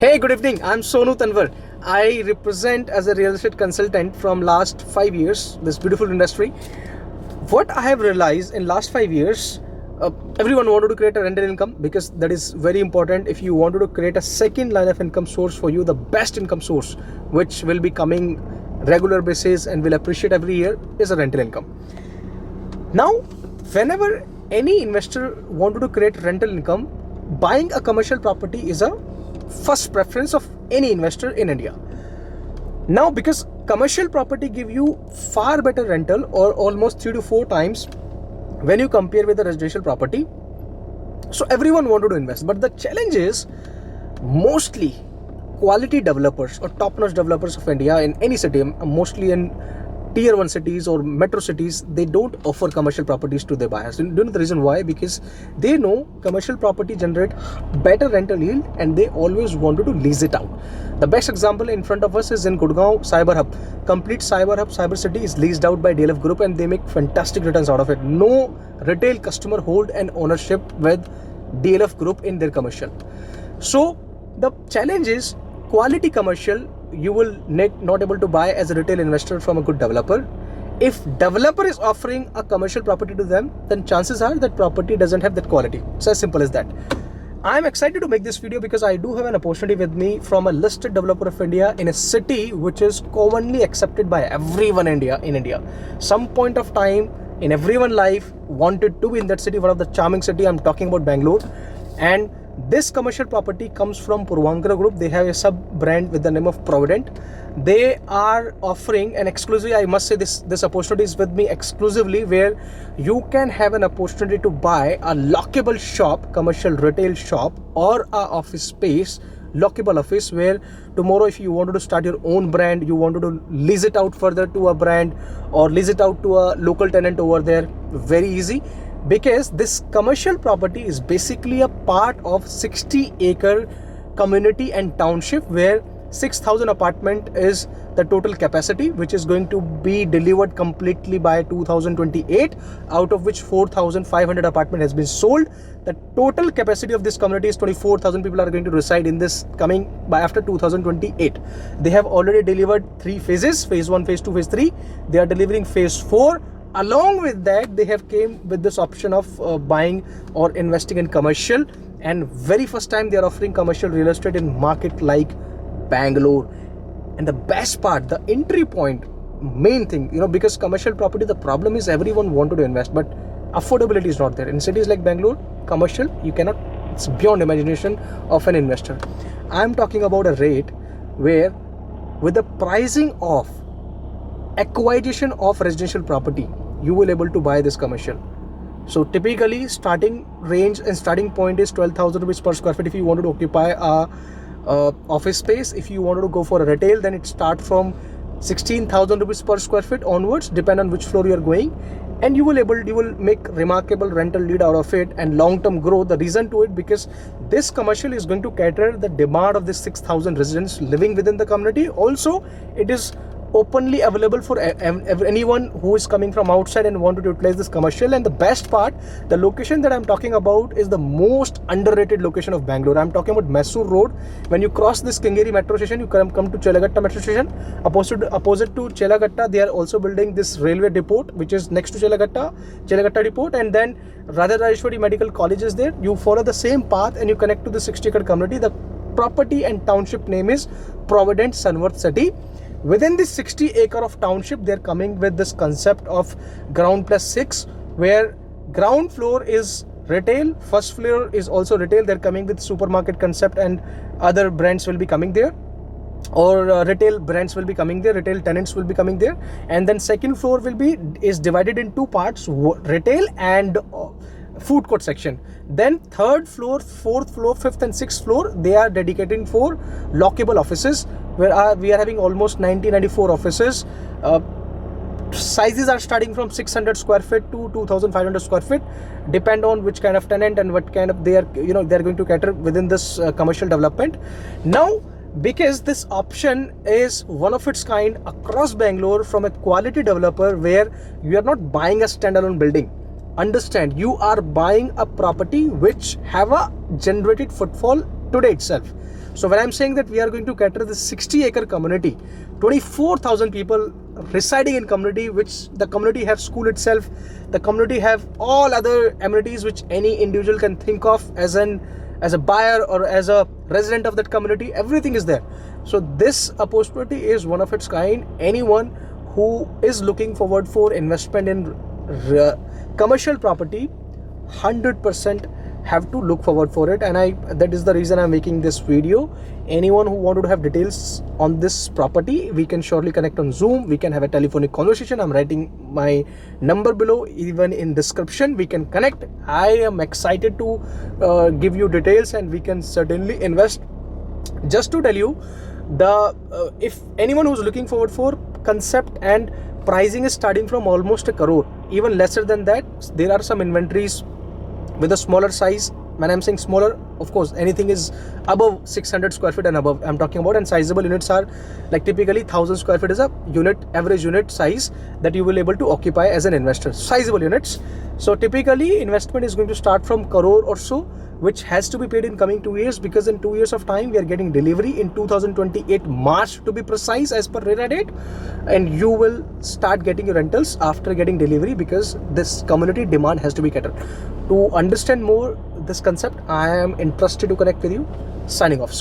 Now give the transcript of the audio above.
Hey, good evening. I'm Sonu Tanwar. I represent as a real estate consultant from last 5 years this beautiful industry. What I have realized in last 5 years, everyone wanted to create a rental income because that is very important. If you wanted to create a second line of income source for you, the best income source which will be coming regular basis and will appreciate every year is a rental income. Now, whenever any investor wanted to create rental income, buying a commercial property is a first preference of any investor in India. Now, because commercial property give you far better rental or almost 3 to 4 times when you compare with the residential property, so everyone wanted to invest. But the challenge is mostly quality developers or top-notch developers of India in any city, mostly in tier 1 cities or metro cities, they don't offer commercial properties to their buyers. Do you know the reason why? Because they know commercial property generate better rental yield and they always wanted to lease it out. The best example in front of us is in Gurgaon Cyber Hub. Complete Cyber Hub, Cyber City is leased out by DLF Group and they make fantastic returns out of it. No retail customer hold an ownership with DLF Group in their commercial. So the challenge is quality commercial you will not able to buy as a retail investor from a good developer. If developer is offering a commercial property to them, then chances are that property doesn't have that quality. It's as simple as that. I'm excited to make this video because I do have an opportunity with me from a listed developer of India in a city which is commonly accepted by everyone in India. Some point of time in everyone's life wanted to be in that city, one of the charming city. I'm talking about Bangalore. And this commercial property comes from Puravankara Group. They have a sub brand with the name of Provident. They are offering an exclusive, I must say this opportunity is with me exclusively, where you can have an opportunity to buy a lockable shop, commercial retail shop, or a office space, lockable office, where tomorrow if you wanted to start your own brand, you wanted to lease it out further to a brand or lease it out to a local tenant over there, very easy. Because this commercial property is basically a part of 60-acre community and township where 6,000 apartment is the total capacity, which is going to be delivered completely by 2028, out of which 4,500 apartment has been sold. The total capacity of this community is 24,000 people are going to reside in this coming by after 2028. They have already delivered 3 phases, phase 1, phase 2, phase 3. They are delivering phase 4. Along with that, they have came with this option of buying or investing in commercial, and very first time they are offering commercial real estate in market like Bangalore. And the best part, the entry point, main thing, because commercial property, the problem is everyone wanted to invest, but affordability is not there. In cities like Bangalore, commercial, you cannot, it's beyond imagination of an investor. I'm talking about a rate where with the pricing of acquisition of residential property, you will able to buy this commercial. So typically starting range and starting point is 12,000 rupees per square feet if you wanted to occupy a office space. If you wanted to go for a retail, then it start from 16,000 rupees per square feet onwards, depend on which floor you are going, and you will make remarkable rental lead out of it and long-term growth. The reason to it, because this commercial is going to cater the demand of this 6,000 residents living within the community. Also, it is openly available for anyone who is coming from outside and want to utilize this commercial. And the best part, the location that I'm talking about is the most underrated location of Bangalore. I'm talking about Mysore Road. When you cross this Kengeri metro station, you come to Chelagatta metro station. Opposite to Chelagatta, they are also building this railway depot, which is next to Chelagatta depot. And then Radha Rajeshwari Medical College is there. You follow the same path and you connect to the 60-acre community. The property and township name is Provident Sunworth City. Within this 60-acre of township, they're coming with this concept of ground plus 6, where ground floor is retail, first floor is also retail. They're coming with supermarket concept and other brands will be coming there, or retail brands will be coming there, retail tenants will be coming there. And then second floor is divided in 2 parts, retail and food court section. Then third floor, fourth floor, fifth and sixth floor, they are dedicating for lockable offices, where we are having almost 94 offices. Sizes are starting from 600 square feet to 2,500 square feet, depend on which kind of tenant and what kind of they are going to cater within this commercial development. Now, because this option is one of its kind across Bangalore from a quality developer, where you are not buying a standalone building. Understand, you are buying a property which have a generated footfall today itself. So when I'm saying that we are going to cater this 60-acre community, 24,000 people residing in community, which the community have school itself, the community have all other amenities which any individual can think of as a buyer or as a resident of that community, everything is there. So this opportunity is one of its kind. Anyone who is looking forward for investment in commercial property, 100% have to look forward for it, and that is the reason I'm making this video. Anyone who wanted to have details on this property, we can surely connect on Zoom, we can have a telephonic conversation. I'm writing my number below, even in description, we can connect. I am excited to give you details, and we can certainly invest. Just to tell you, if anyone who's looking forward for concept and pricing is starting from almost 1 crore, even lesser than that. There are some inventories with a smaller size. When I'm saying smaller, of course, anything is above 600 square feet and above I'm talking about, and sizable units are like typically 1000 square feet is a unit, average unit size that you will able to occupy as an investor, sizable units. So typically investment is going to start from crore or so, which has to be paid in coming 2 years, because in 2 years of time we are getting delivery in 2028 March to be precise, as per RERA date, and you will start getting your rentals after getting delivery, because this community demand has to be catered. To understand more this concept, I am interested to connect with you. Signing off.